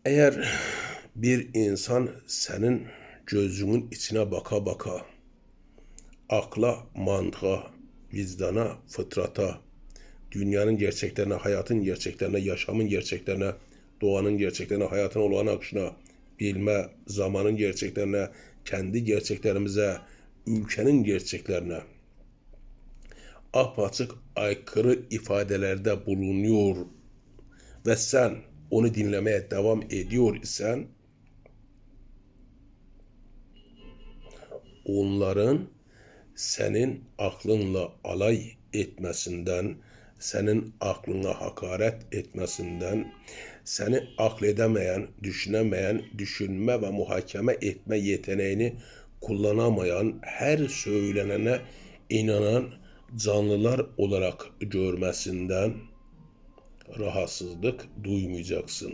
Eğer bir insan senin gözünün içine baka baka akla, mantığa, vicdana, fıtrata, dünyanın gerçeklerine, hayatın gerçeklerine, yaşamın gerçeklerine, doğanın gerçeklerine, hayatın olağan akışına, bilme, zamanın gerçeklerine, kendi gerçeklerimize, ülkenin gerçeklerine apaçık aykırı ifadelerde bulunuyor ve sen onu dinlemeye devam ediyor isen onların senin aklınla alay etmesinden, senin aklına hakaret etmesinden, seni akledemeyen, düşünemeyen, düşünme ve muhakeme etme yeteneğini kullanamayan, her söylenene inanan canlılar olarak görmesinden rahatsızlık duymayacaksın.